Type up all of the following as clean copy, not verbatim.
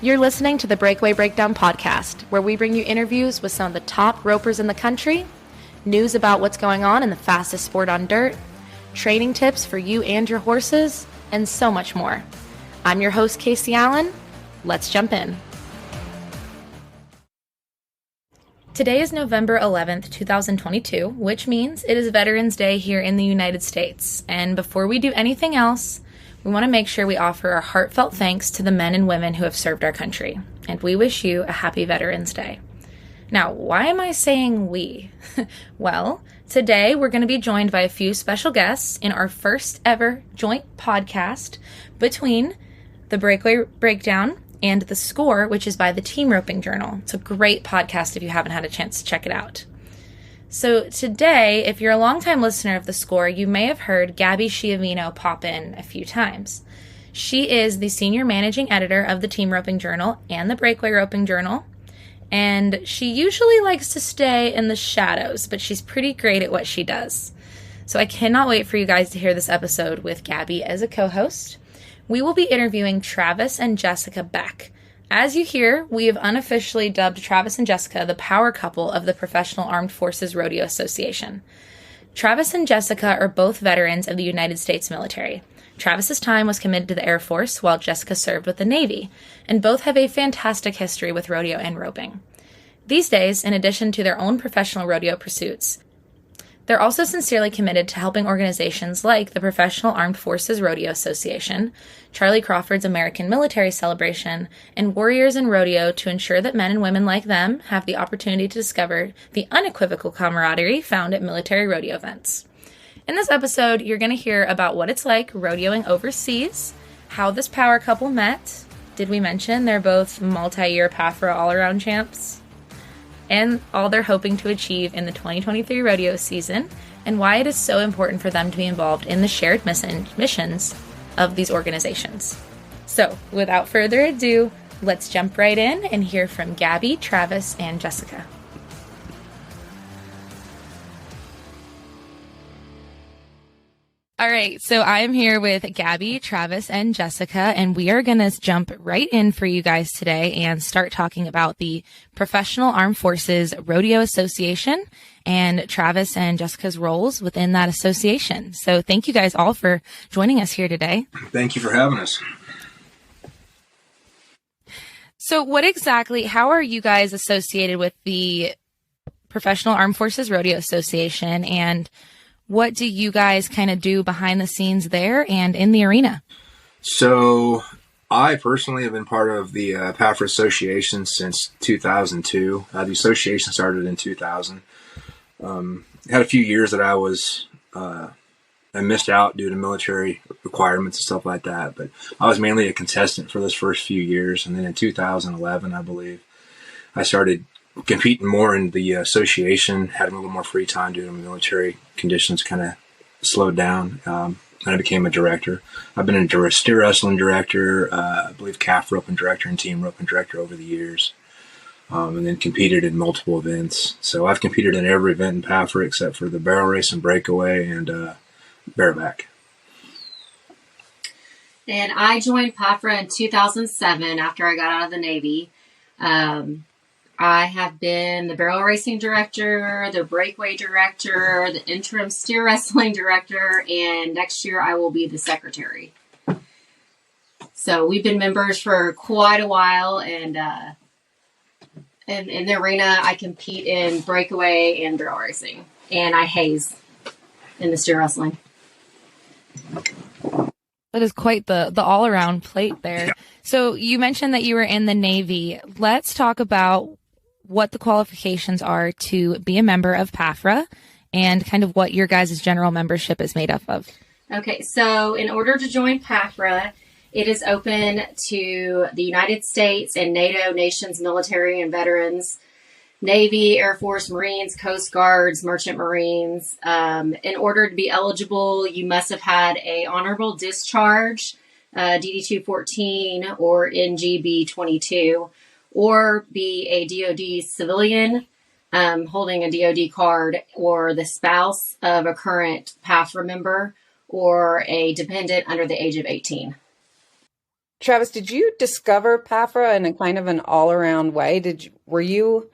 You're listening to the Breakaway Breakdown podcast, where we bring you interviews with some of the top ropers in the country, news about what's going on in the fastest sport on dirt, training tips for you and your horses, and so much more. I'm your host, Casey Allen. Let's jump in. Today is November 11th, 2022, which means it is Veterans Day here in the United States. And before we do anything else, we want to make sure we offer our heartfelt thanks to the men and women who have served our country. And we wish you a happy Veterans Day. Now, why am I saying we? Well, today we're going to be joined by a few special guests in our first ever joint podcast between the Breakaway Breakdown and The Score, which is by the Team Roping Journal. It's a great podcast if you haven't had a chance to check it out. So today, if you're a longtime listener of The Score, you may have heard Gabby Schiavino pop in a few times. She is the senior managing editor of the Team Roping Journal and the Breakaway Roping Journal, and she usually likes to stay in the shadows, but she's pretty great at what she does. So I cannot wait for you guys to hear this episode with Gabby as a co-host. We will be interviewing Travis and Jessica Beck. As you hear, we have unofficially dubbed Travis and Jessica the power couple of the Professional Armed Forces Rodeo Association. Travis and Jessica are both veterans of the United States military. Travis's time was committed to the Air Force, while Jessica served with the Navy, and both have a fantastic history with rodeo and roping. These days, in addition to their own professional rodeo pursuits, they're also sincerely committed to helping organizations like the Professional Armed Forces Rodeo Association, Charly Crawford's American Military Celebration, and Warriors and Rodeo to ensure that men and women like them have the opportunity to discover the unequivocal camaraderie found at military rodeo events. In this episode, you're going to hear about what it's like rodeoing overseas, how this power couple met. Did we mention they're both multi-year PAFRA all-around champs? And all they're hoping to achieve in the 2023 rodeo season, and why it is so important for them to be involved in the shared missions of these organizations. So, without further ado, let's jump right in and hear from Gabby, Travis, and Jessica. All right, so I'm here with Gabby, Travis, and Jessica, and we are going to jump right in for you guys today and start talking about the Professional Armed Forces Rodeo Association and Travis and Jessica's roles within that association. So thank you guys all for joining us here today. Thank you for having us. So how are you guys associated with the Professional Armed Forces Rodeo Association, and what do you guys kind of do behind the scenes there and in the arena? So I personally have been part of the PAFRA Association since 2002. The association started in 2000. Had a few years that I missed out due to military requirements and stuff like that, but I was mainly a contestant for those first few years. And then in 2011, I believe, I started competing more in the association, had a little more free time due to military conditions kind of slowed down. And I became a director. I've been a steer wrestling director, I believe calf roping director and team roping director over the years, and then competed in multiple events. So I've competed in every event in PAFRA except for the barrel race and breakaway and bareback. And I joined PAFRA in 2007 after I got out of the Navy. I have been the barrel racing director, the breakaway director, the interim steer wrestling director, and next year I will be the secretary. So we've been members for quite a while, and in the arena I compete in breakaway and barrel racing, and I haze in the steer wrestling. That is quite the all-around plate there. Yeah. So you mentioned that you were in the Navy. Let's talk about what the qualifications are to be a member of PAFRA and kind of what your guys' general membership is made up of. Okay, so in order to join PAFRA, it is open to the United States and NATO nations, military and veterans, Navy, Air Force, Marines, Coast Guards, Merchant Marines. In order to be eligible, you must have had a honorable discharge, DD-214 or NGB-22, or be a DoD civilian holding a DoD card, or the spouse of a current PAFRA member, or a dependent under the age of 18. Travis, did you discover PAFRA in a kind of an all-around way? Were you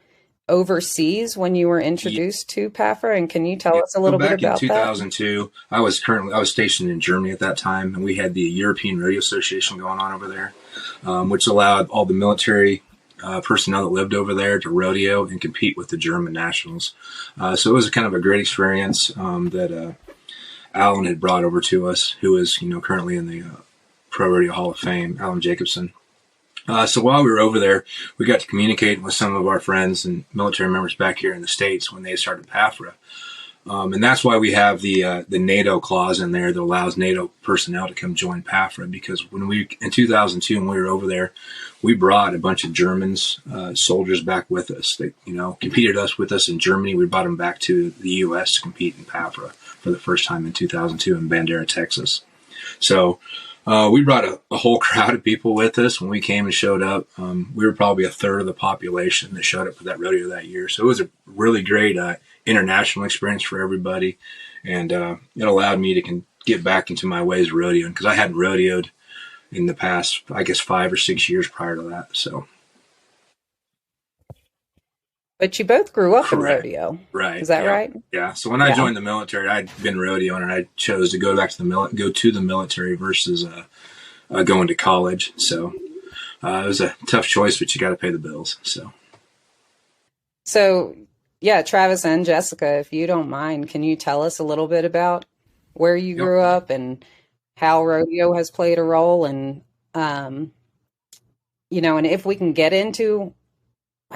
overseas when you were introduced to PAFRA, and can you tell us a little bit back in about 2002, I was stationed in Germany at that time, and we had the European Rodeo Association going on over there, which allowed all the military personnel that lived over there to rodeo and compete with the German nationals. So it was kind of a great experience that Alan had brought over to us, who is currently in the Pro Rodeo Hall of Fame, Alan Jacobson. So while we were over there, we got to communicate with some of our friends and military members back here in the States when they started PAFRA. And that's why we have the NATO clause in there that allows NATO personnel to come join PAFRA, because in 2002, when we were over there, we brought a bunch of Germans, soldiers back with us. They, competed with us in Germany. We brought them back to the U.S. to compete in PAFRA for the first time in 2002 in Bandera, Texas. So we brought a whole crowd of people with us when we came and showed up. We were probably a third of the population that showed up for that rodeo that year. So it was a really great international experience for everybody. And it allowed me to get back into my ways of rodeoing, because I hadn't rodeoed in the past, I guess, 5 or 6 years prior to that. So. But you both grew up Correct. in rodeo. Right. Is that right? Yeah. So when I joined the military, I'd been rodeoing, and I chose to go back to the military versus going to college. So it was a tough choice, but you got to pay the bills. So yeah, Travis and Jessica, if you don't mind, can you tell us a little bit about where you grew up and how rodeo has played a role, and and if we can get into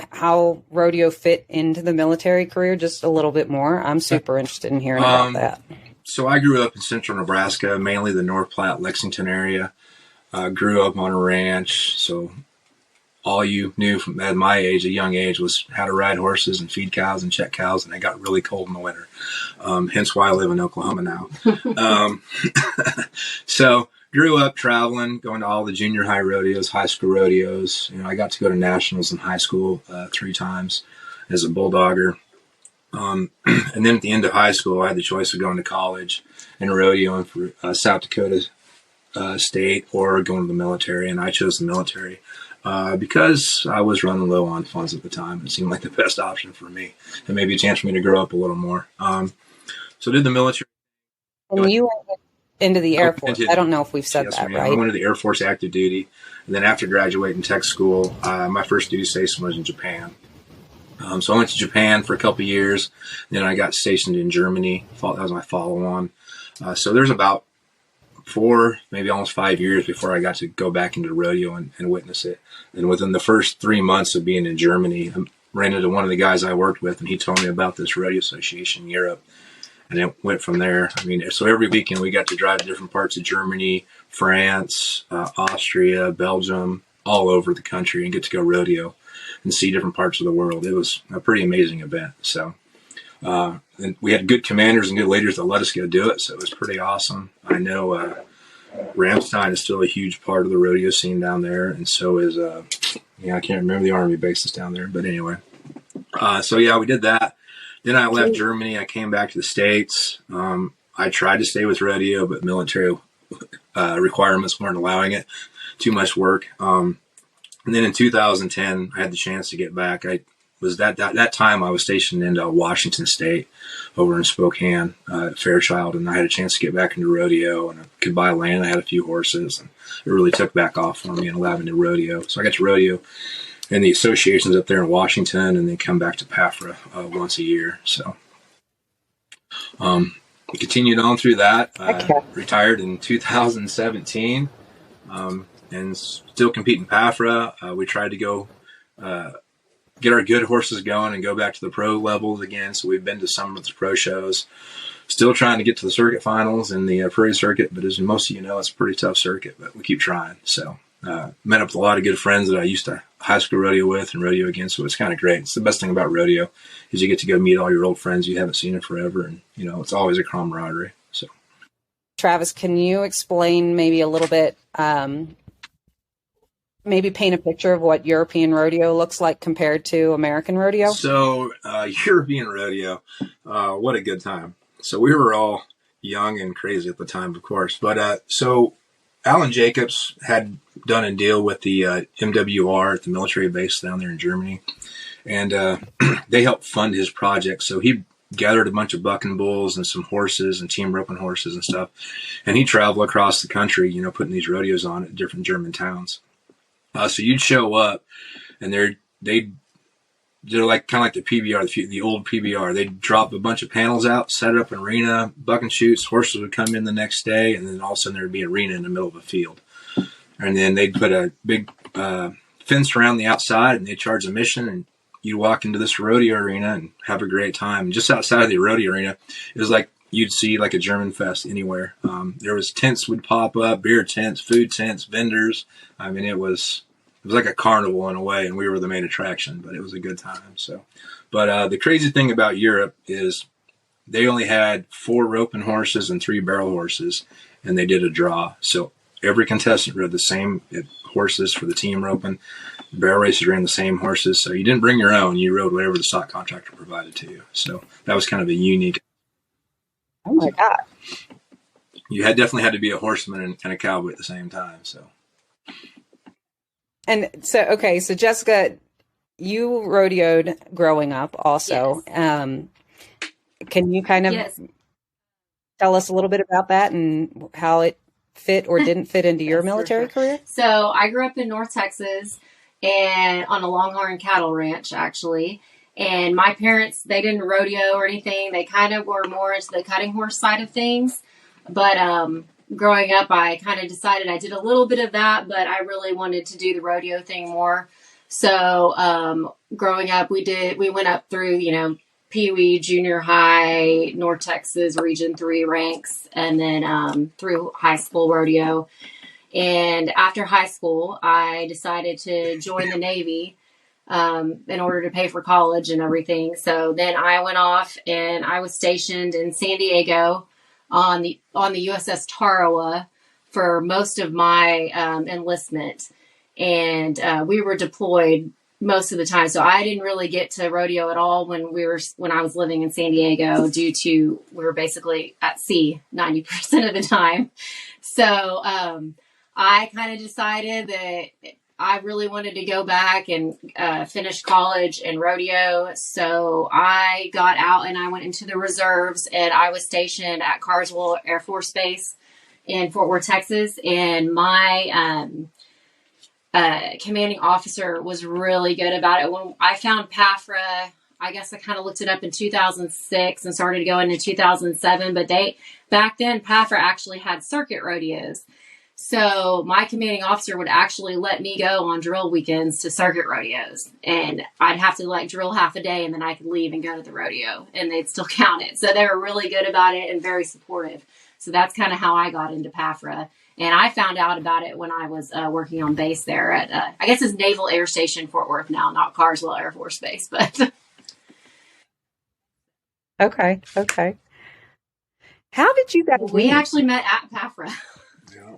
how rodeo fit into the military career just a little bit more. I'm super interested in hearing about that. So I grew up in central Nebraska, mainly the North Platte, Lexington area. Grew up on a ranch. So all you knew from at my age, a young age, was how to ride horses and feed cows and check cows. And it got really cold in the winter. Hence why I live in Oklahoma now. So grew up traveling, going to all the junior high rodeos, high school rodeos. I got to go to nationals in high school 3 times as a bulldogger. And then at the end of high school, I had the choice of going to college and rodeoing for South Dakota State or going to the military. And I chose the military because I was running low on funds at the time. It seemed like the best option for me, and maybe a chance for me to grow up a little more. So did the military. And you went into the Air Force. I don't know if we've said that, right? I went to the Air Force active duty. And then after graduating tech school, my first duty station was in Japan. So I went to Japan for a couple of years. Then I got stationed in Germany. That was my follow-on. So there's about 4, maybe almost 5 years before I got to go back into rodeo and witness it. And within the first 3 months of being in Germany, I ran into one of the guys I worked with, and he told me about this rodeo association in Europe. And it went from there. So every weekend we got to drive to different parts of Germany, France, Austria, Belgium, all over the country, and get to go rodeo and see different parts of the world. It was a pretty amazing event. So and we had good commanders and good leaders that let us go do it. So it was pretty awesome. I know Ramstein is still a huge part of the rodeo scene down there. And so is, I can't remember the Army bases down there. But anyway, so yeah, we did that. Then I left Germany. I came back to the States. I tried to stay with rodeo, but military requirements weren't allowing it. Too much work. And then in 2010, I had the chance to get back. I was that time I was stationed in Washington State over in Spokane, Fairchild, and I had a chance to get back into rodeo, and I could buy land. I had a few horses, and it really took back off for me and allowed me to rodeo. So I got to rodeo in the associations up there in Washington, and then come back to PAFRA once a year. So we continued on through that. Retired in 2017, and still competing PAFRA. We tried to go get our good horses going and go back to the pro levels again. So we've been to some of the pro shows. Still trying to get to the circuit finals in the Prairie Circuit, but as most of you know, it's a pretty tough circuit, but we keep trying. So met up with a lot of good friends that I used to high school rodeo with and rodeo against, so it's kind of great. It's the best thing about rodeo is you get to go meet all your old friends you haven't seen in forever, and it's always a camaraderie. So, Travis, can you explain maybe a little bit, maybe paint a picture of what European rodeo looks like compared to American rodeo? So European rodeo, what a good time. So we were all young and crazy at the time, of course, but so Alan Jacobs had done a deal with the MWR at the military base down there in Germany, and they helped fund his project. So he gathered a bunch of bucking bulls and some horses and team roping horses and stuff, and he traveled across the country, putting these rodeos on at different German towns. So you'd show up, and they're like kind of like the PBR, the old PBR. They'd drop a bunch of panels out, set up an arena, buck and shoots. Horses would come in the next day, and then all of a sudden there'd be an arena in the middle of a field. And then they'd put a big fence around the outside, and they'd charge admission, and you'd walk into this rodeo arena and have a great time. And just outside of the rodeo arena, it was like you'd see like a German fest anywhere. There was tents would pop up, beer tents, food tents, vendors. I mean, it was like a carnival in a way, and we were the main attraction, but it was a good time. So, but the crazy thing about Europe is they only had 4 roping horses and 3 barrel horses, and they did a draw. So every contestant rode the same horses for the team roping. The barrel races ran the same horses, so you didn't bring your own. You rode whatever the stock contractor provided to you. So that was kind of a unique. Oh my God! You definitely had to be a horseman and a cowboy at the same time. So. And so, okay, so Jessica, you rodeoed growing up also. Yes. Can you kind of tell us a little bit about that and how it fit or didn't fit into your military career? So I grew up in North Texas and on a Longhorn cattle ranch, actually. And my parents, they didn't rodeo or anything. They kind of were more into the cutting horse side of things. But growing up, I kind of decided I did a little bit of that, but I really wanted to do the rodeo thing more. So growing up, we went up through, Pee Wee, junior high, North Texas Region 3 ranks, and then through high school rodeo. And after high school, I decided to join the Navy in order to pay for college and everything. So then I went off and I was stationed in San Diego on the USS Tarawa for most of my enlistment. And we were deployed most of the time. So I didn't really get to rodeo at all when I was living in San Diego due to we were basically at sea 90% of the time. So I kind of decided that I really wanted to go back and finish college and rodeo. So I got out and I went into the reserves, and I was stationed at Carswell Air Force Base in Fort Worth, Texas. And my commanding officer was really good about it. When I found PAFRA, I guess I kind of looked it up in 2006 and started going in 2007. But back then, PAFRA actually had circuit rodeos. So my commanding officer would actually let me go on drill weekends to circuit rodeos, and I'd have to drill half a day and then I could leave and go to the rodeo and they'd still count it. So they were really good about it and very supportive. So that's kind of how I got into PAFRA. And I found out about it when I was working on base there at, I guess it's Naval Air Station Fort Worth now, not Carswell Air Force Base, but. Okay. How did you guys We actually met at PAFRA. Yeah.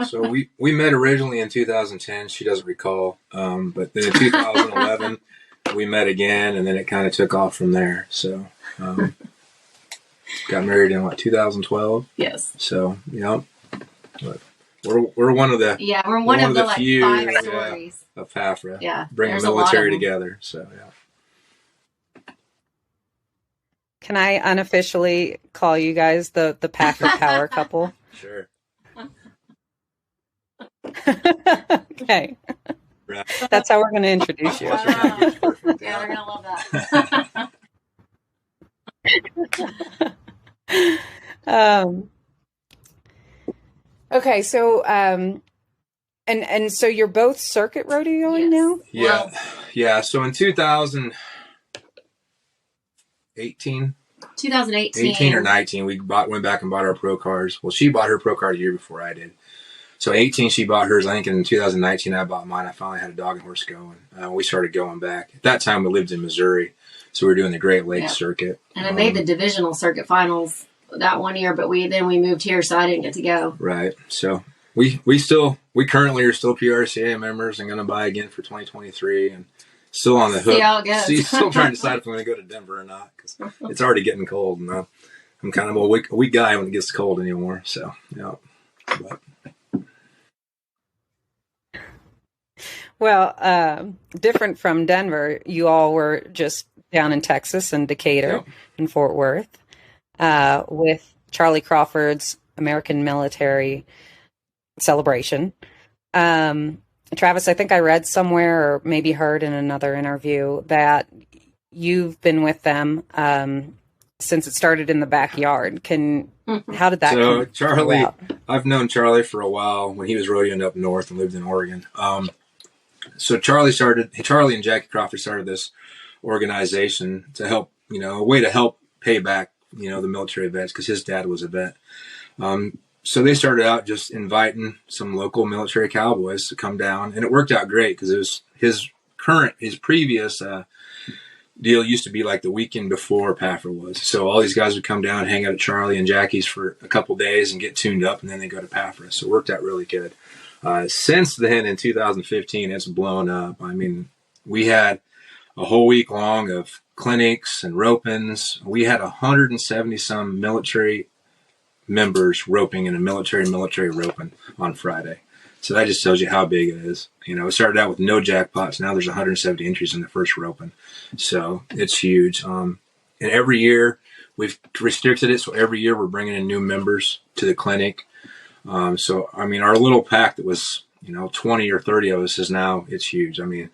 So we met originally in 2010. She doesn't recall. But then in 2011, we met again, and then it kind of took off from there. So got married in 2012? Yes. So, but we're one of the we're one of the few 5 stories of PAFRA. Yeah, bringing military together. So Can I unofficially call you guys the PAFRA power couple? Sure. Okay. Right. That's how we're going to introduce you. Yeah, they're going to love that. Okay, so and so you're both circuit rodeoing now? Yeah. So in 2018 or 19, we went back and bought our pro cars. Well, she bought her pro car a year before I did. So 18, she bought hers. I think in 2019, I bought mine. I finally had a dog and horse going. We started going back. At that time, we lived in Missouri, so we were doing the Great Lakes circuit. And I made the divisional circuit finals that one year, but we moved here, so I didn't get to go. Right. So we currently are still PRCA members and going to buy again for 2023, and still on the hook. See how it goes. Still trying to decide if I'm going to go to Denver or not, because it's already getting cold, and I'm kind of a weak guy when it gets cold anymore. So But Well, different from Denver, you all were just down in Texas and Decatur and Fort Worth with Charly Crawford's American Military Celebration. Travis, I think I read somewhere or maybe heard in another interview that you've been with them since it started in the backyard. How did that come Charly, about? I've known Charly for a while when he was rodeoing up north and lived in Oregon. So Charly and Jackie Crawford started this organization to help, a way to help pay back, the military vets, because his dad was a vet. So they started out just inviting some local military cowboys to come down, and it worked out great because it was his previous deal used to be like the weekend before PAFRA was. So all these guys would come down, hang out at Charly and Jackie's for a couple days and get tuned up, and then they go to PAFRA. So it worked out really good. Since then, in 2015, it's blown up. I mean, we had a whole week long of clinics and ropings. We had 170 some military members roping in a military roping on Friday. So that just tells you how big it is. It started out with no jackpots. Now there's 170 entries in the first roping. So it's huge. And every year we've restricted it. So every year we're bringing in new members to the clinic. So, I mean, our little pack that was, 20 or 30 of us it's huge. I mean,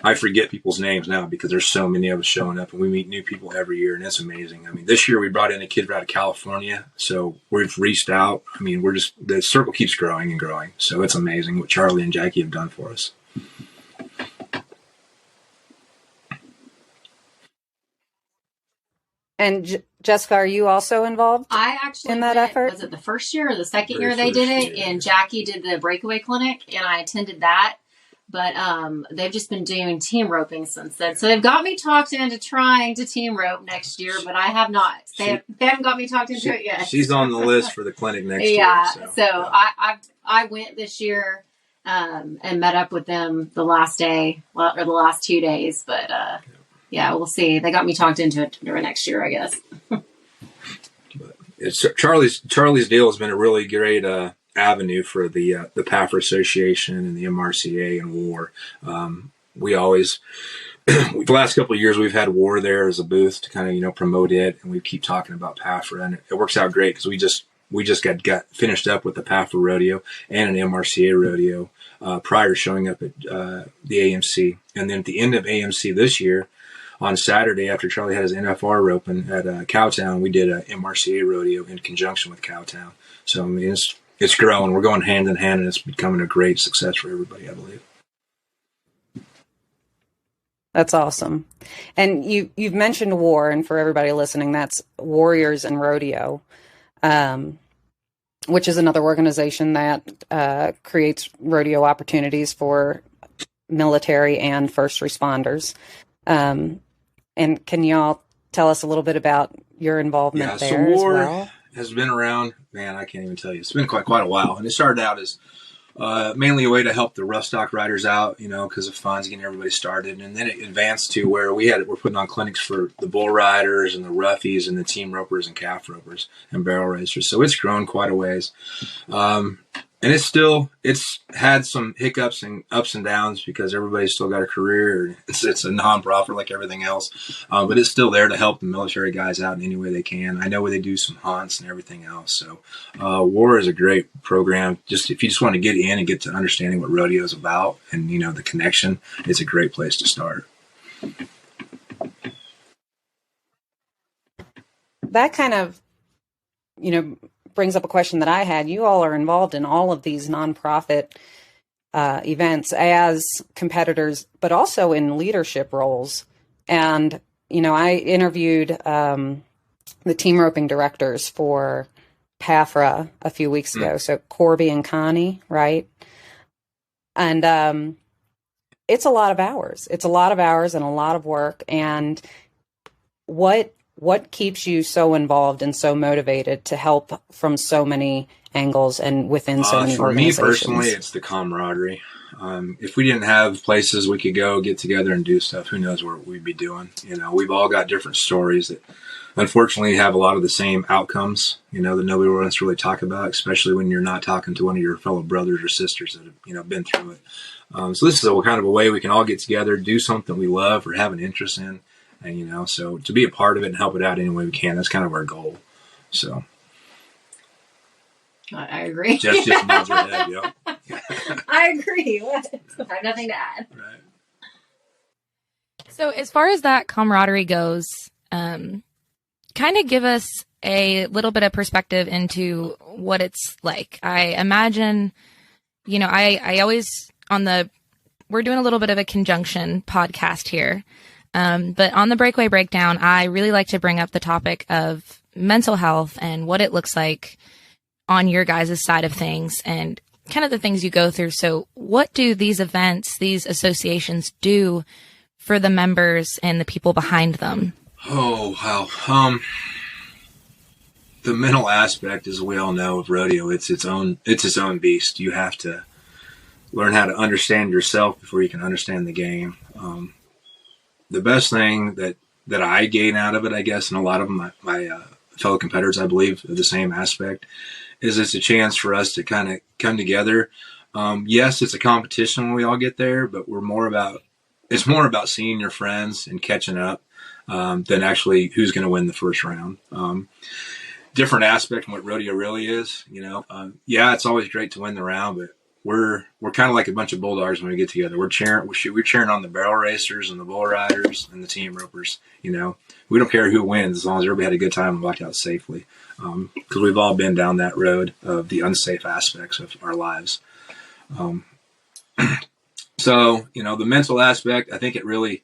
I forget people's names now because there's so many of us showing up, and we meet new people every year, and it's amazing. I mean, this year we brought in a kid out of California, so we've reached out. I mean, the circle keeps growing and growing. So it's amazing what Charly and Jackie have done for us. And Jessica, are you also involved? I actually in that effort? Was it the first year or the second year they did it? Yeah. And Jackie did the Breakaway clinic, and I attended that. But they've just been doing team roping since then. So they've got me talked into trying to team rope next year, but I have not. They haven't got me talked into it yet. She's on the list for the clinic next year. Yeah. So I went this year and met up with them the last day, or the last 2 days. But yeah, we'll see. They got me talked into it for next year, I guess. But it's Charly's deal has been a really great avenue for the PAFRA Association and the MRCA and WAR. We always, the last couple of years, we've had WAR there as a booth to kind of promote it, and we keep talking about PAFRA, and it works out great because we just got finished up with the PAFRA rodeo and an MRCA rodeo prior to showing up at the AMC, and then at the end of AMC this year, on Saturday after Charly had his NFR roping at Cowtown, we did a MRCA rodeo in conjunction with Cowtown. So I mean, it's growing. We're going hand in hand, and it's becoming a great success for everybody, I believe. That's awesome. And you've mentioned WAR, and for everybody listening, that's Warriors and Rodeo, which is another organization that creates rodeo opportunities for military and first responders. And can y'all tell us a little bit about your involvement there as well? Has been around, man, I can't even tell you. It's been quite a while. And it started out as mainly a way to help the rough stock riders out, because of funds, getting everybody started. And then it advanced to where we're putting on clinics for the bull riders and the roughies and the team ropers and calf ropers and barrel racers. So it's grown quite a ways. And it's had some hiccups and ups and downs because everybody's still got a career. It's a nonprofit like everything else, but it's still there to help the military guys out in any way they can. I know where they do some hunts and everything else. So WAR is a great program. Just if you just want to get in and get to understanding what rodeo is about and the connection, it's a great place to start. That kind of brings up a question that I had. You all are involved in all of these nonprofit events as competitors, but also in leadership roles. And, I interviewed the team roping directors for PAFRA a few weeks ago. So Corby and Connie, right? And it's a lot of hours. It's a lot of hours and a lot of work. And what keeps you so involved and so motivated to help from so many angles and within so many organizations? For me personally, it's the camaraderie. If we didn't have places we could go get together and do stuff, who knows what we'd be doing? We've all got different stories that unfortunately have a lot of the same outcomes, that nobody wants to really talk about, especially when you're not talking to one of your fellow brothers or sisters that have, been through it. So this is a kind of a way we can all get together, do something we love or have an interest in. And, so to be a part of it and help it out any way we can, that's kind of our goal. So. I agree. Just nods her head, yep. I agree. I have nothing to add. Right. So as far as that camaraderie goes, kind of give us a little bit of perspective into what it's like. I imagine, I always we're doing a little bit of a conjunction podcast here. But on the Breakaway Breakdown, I really like to bring up the topic of mental health and what it looks like on your guys' side of things and kind of the things you go through. So what do these events, these associations do for the members and the people behind them? Oh, wow. The mental aspect, as we all know, of rodeo, it's its own beast. You have to learn how to understand yourself before you can understand the game. The best thing that I gain out of it, I guess, and a lot of my fellow competitors, I believe, have the same aspect, is it's a chance for us to kind of come together. Yes, it's a competition when we all get there, but it's more about seeing your friends and catching up than actually who's going to win the first round. Different aspect from what rodeo really is, yeah, it's always great to win the round, but we're kind of like a bunch of bulldogs when we get together. We're cheering on the barrel racers and the bull riders and the team ropers. We don't care who wins as long as everybody had a good time and walked out safely. Because we've all been down that road of the unsafe aspects of our lives. So, the mental aspect, I think it really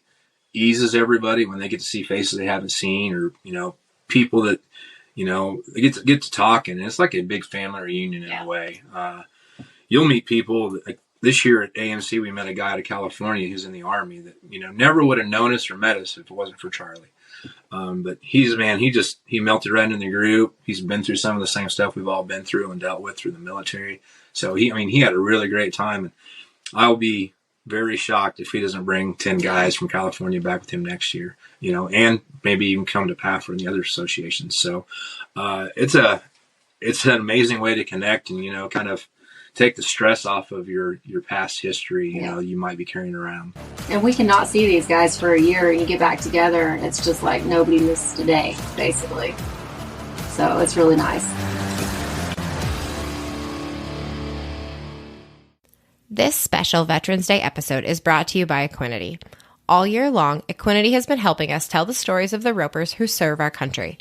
eases everybody when they get to see faces they haven't seen, or, people that, they get to talking, and it's like a big family reunion in a way. You'll meet people like this year at AMC, we met a guy out of California who's in the Army that, never would have known us or met us if it wasn't for Charly. But he melted right in the group. He's been through some of the same stuff we've all been through and dealt with through the military. So he had a really great time, and I'll be very shocked if he doesn't bring 10 guys from California back with him next year, and maybe even come to PAFRA and the other associations. So, it's an amazing way to connect and, kind of take the stress off of your past history, you might be carrying around. And we cannot see these guys for a year, and you get back together, and it's just like nobody missed a day, basically. So it's really nice. This special Veterans Day episode is brought to you by Equinity. All year long, Equinity has been helping us tell the stories of the ropers who serve our country.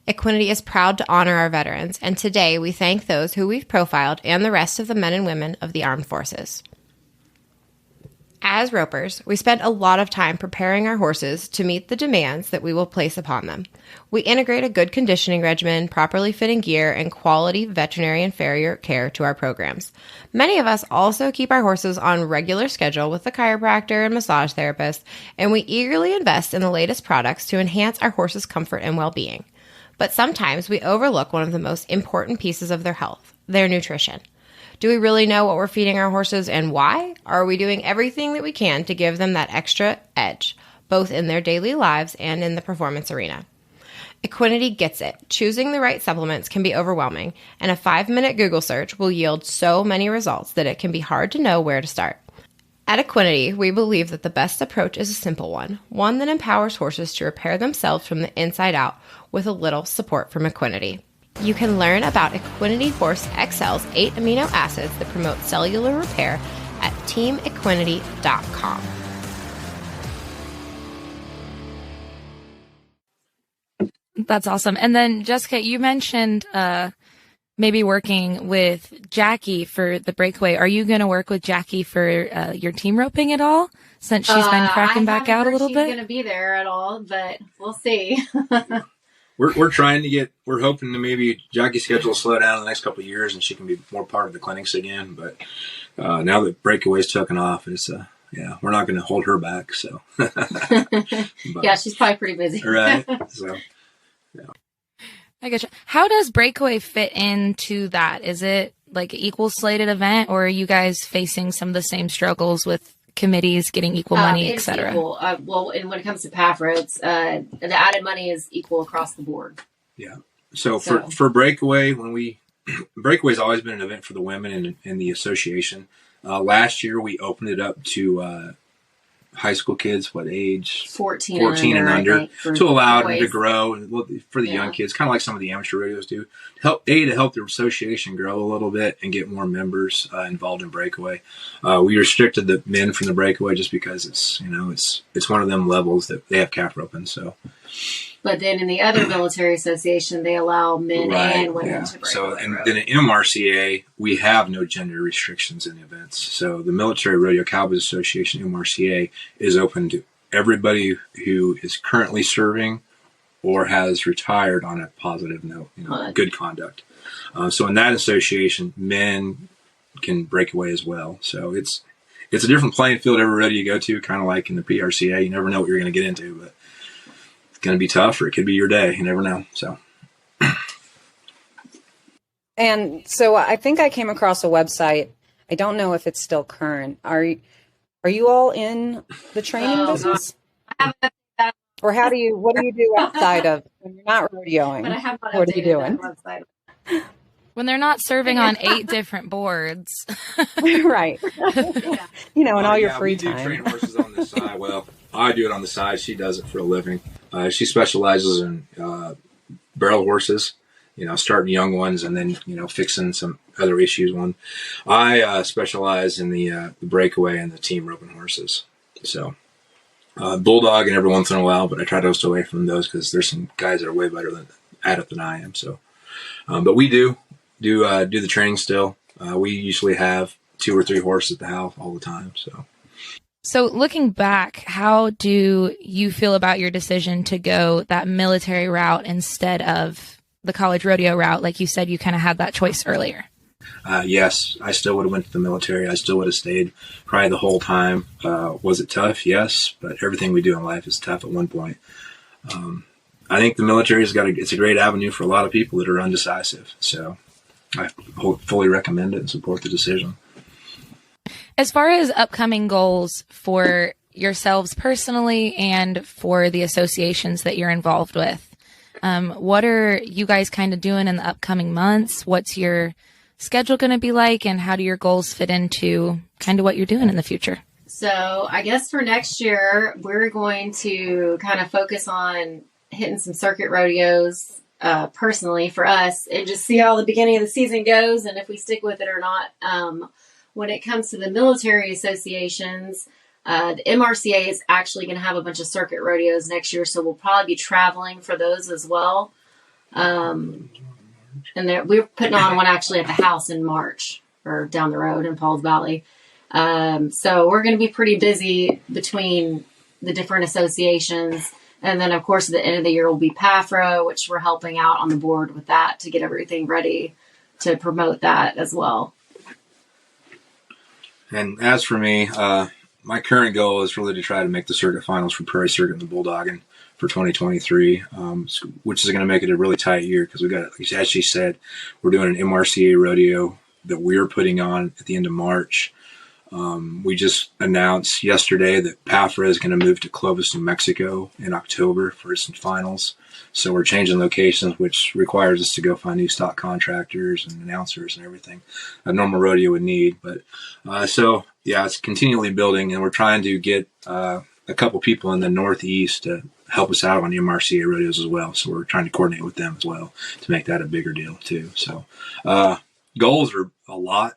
Equinity is proud to honor our veterans, and today we thank those who we've profiled and the rest of the men and women of the armed forces. As ropers, we spend a lot of time preparing our horses to meet the demands that we will place upon them. We integrate a good conditioning regimen, properly fitting gear, and quality veterinary and farrier care to our programs. Many of us also keep our horses on regular schedule with a chiropractor and massage therapist, and we eagerly invest in the latest products to enhance our horses' comfort and well-being. But sometimes we overlook one of the most important pieces of their health, their nutrition. Do we really know what we're feeding our horses and why? Are we doing everything that we can to give them that extra edge, both in their daily lives and in the performance arena? Equinity gets it. Choosing the right supplements can be overwhelming, and a 5-minute Google search will yield so many results that it can be hard to know where to start. At Equinity, we believe that the best approach is a simple one that empowers horses to repair themselves from the inside out with a little support from Equinity. You can learn about Equinity Horse XL's 8 amino acids that promote cellular repair at teamequinity.com. That's awesome. And then, Jessica, you mentioned maybe working with Jackie for the breakaway. Are you going to work with Jackie for your team roping at all, since she's been cracking back out a little bit? She's going to be there at all, but we'll see. We're trying to we're hoping to maybe Jackie's schedule will slow down in the next couple of years and she can be more part of the clinics again. But now that breakaway's taken off, it's we're not going to hold her back. So, but, yeah, she's probably pretty busy, right? So, yeah. I gotcha. How does breakaway fit into that? Is it like an equal slated event, or are you guys facing some of the same struggles with committees getting equal money, It's etc.? equal. Well, and when it comes to PAFRA, it's the added money is equal across the board. Yeah. So for Breakaway, Breakaway's always been an event for the women in the association. Last year we opened it up to high school kids, what age? 14 and under, to allow them to boys. grow, and for the young kids, kind of like some of the amateur rodeos do, to help the association grow a little bit and get more members involved in Breakaway. We restricted the men from the Breakaway just because it's one of them levels that they have calf roping. So, but then in the other military association, they allow men and women to Breakaway. So, and then in MRCA, we have no gender restrictions in the events. So the Military Rodeo Cowboys Association, MRCA, is open to everybody who is currently serving or has retired on a positive note, good conduct. So in that association, men can break away as well. So it's a different playing field every rodeo you go to, kind of like in the PRCA. You never know what you're going to get into, but it's going to be tough, or it could be your day. You never know. So. And so I think I came across a website. I don't know if it's still current. Are you all in the training business? Or what do you do outside of when you're not rodeoing? But I have not what are you updated doing? that website. When they're not serving on 8 different boards. Right. And all your free we do time. train horses on the side. Well, I do it on the side. She does it for a living. She specializes in barrel horses, starting young ones and then, fixing some other issues. I specialize in the breakaway and the team roping horses. So bulldog and every once in a while, but I try to stay away from those because there's some guys that are way better at it than I am. So, but we do the training still. We usually have 2 or 3 horses at the house all the time. So looking back, how do you feel about your decision to go that military route instead of the college rodeo route? Like you said, you kind of had that choice earlier. Yes, I still would have went to the military. I still would have stayed probably the whole time. Was it tough? Yes, but everything we do in life is tough at one point. I think the military it's a great avenue for a lot of people that are undecisive. So I fully recommend it and support the decision. As far as upcoming goals for yourselves personally and for the associations that you're involved with, what are you guys kind of doing in the upcoming months? What's your schedule going to be like, and how do your goals fit into kind of what you're doing in the future? So I guess for next year, we're going to kind of focus on hitting some circuit rodeos personally for us and just see how the beginning of the season goes and if we stick with it or not. When it comes to the military associations, the MRCA is actually going to have a bunch of circuit rodeos next year, so we'll probably be traveling for those as well. And we're putting on one actually at the house in March, or down the road in Pauls Valley. So we're going to be pretty busy between the different associations. And then, of course, at the end of the year will be PAFRA, which we're helping out on the board with that to get everything ready to promote that as well. And as for me, my current goal is really to try to make the circuit finals for Prairie Circuit and the Bulldogging for 2023, which is going to make it a really tight year because we got, as she said, we're doing an MRCA rodeo that we're putting on at the end of March. We just announced yesterday that PAFRA is going to move to Clovis, New Mexico in October for some finals. So we're changing locations, which requires us to go find new stock contractors and announcers and everything a normal rodeo would need. But it's continually building, and we're trying to get a couple people in the Northeast to help us out on the MRCA rodeos as well. So we're trying to coordinate with them as well to make that a bigger deal too. So goals are a lot.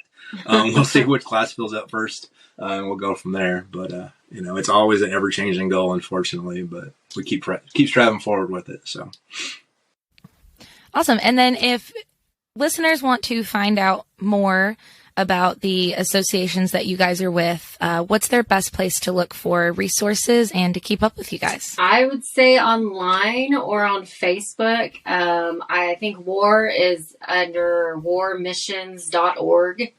We'll see which class fills up first, and we'll go from there. But it's always an ever-changing goal, unfortunately. But we keep striving forward with it. So awesome. And then, if listeners want to find out more about the associations that you guys are with, what's their best place to look for resources and to keep up with you guys? I would say online or on Facebook. I think WAR is under warmissions.org.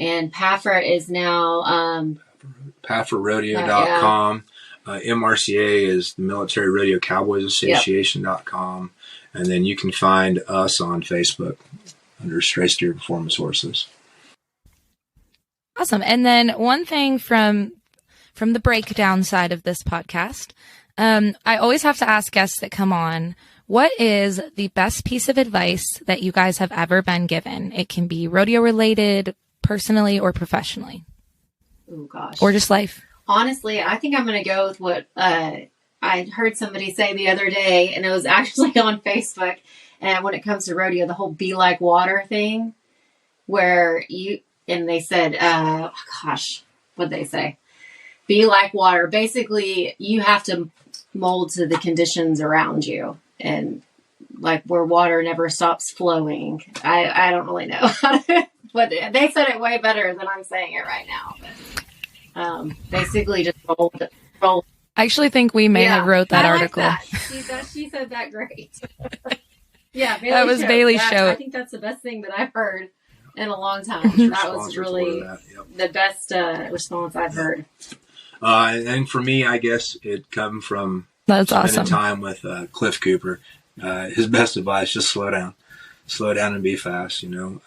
And PAFRA is now PAFRArodeo.com. MRCA is the Military Rodeo Cowboys Association.com. And then you can find us on Facebook under Straight Steer Performance Horses. Awesome. And then one thing from from the breakdown side of this podcast. I always have to ask guests that come on, what is the best piece of advice that you guys have ever been given? It can be rodeo related, personally or professionally. Oh gosh. Or just life. Honestly, I think I'm going to go with what I heard somebody say the other day, and it was actually on Facebook. And when it comes to rodeo, the whole be like water thing, where they said, what'd they say? Be like water. Basically, you have to mold to the conditions around you, and like where water never stops flowing. I don't really know how to, but they said it way better than I'm saying it right now. But basically, just roll. I actually think we may have wrote that article. Like that. She said that great. Yeah, that was Bailey's show. I think that's the best thing that I've heard in a long time. That was really the best response I've heard. And for me, I guess it come from spending time with Cliff Cooper. His best advice: just slow down and be fast. You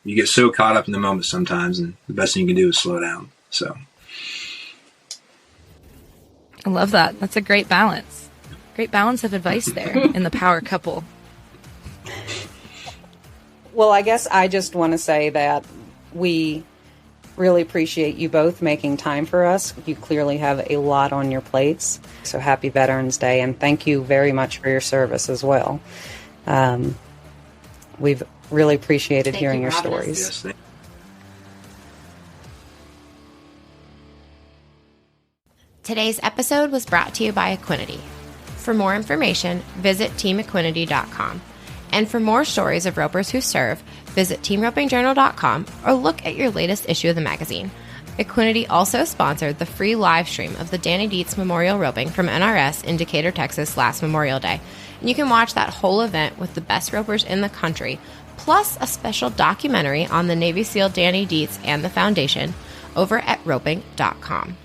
get so caught up in the moment sometimes, and the best thing you can do is slow down. So, I love that. That's a great balance. Great balance of advice there in the power couple. Well, I guess I just want to say that we really appreciate you both making time for us. You clearly have a lot on your plates. So happy Veterans Day, and thank you very much for your service as well. We've really appreciated hearing your stories. Yes, Today's episode was brought to you by Equinity. For more information, visit teamequinity.com. And for more stories of ropers who serve, visit teamropingjournal.com or look at your latest issue of the magazine. Equinity also sponsored the free live stream of the Danny Dietz Memorial Roping from NRS in Decatur, Texas last Memorial Day. And you can watch that whole event with the best ropers in the country, plus a special documentary on the Navy SEAL Danny Dietz and the Foundation over at roping.com.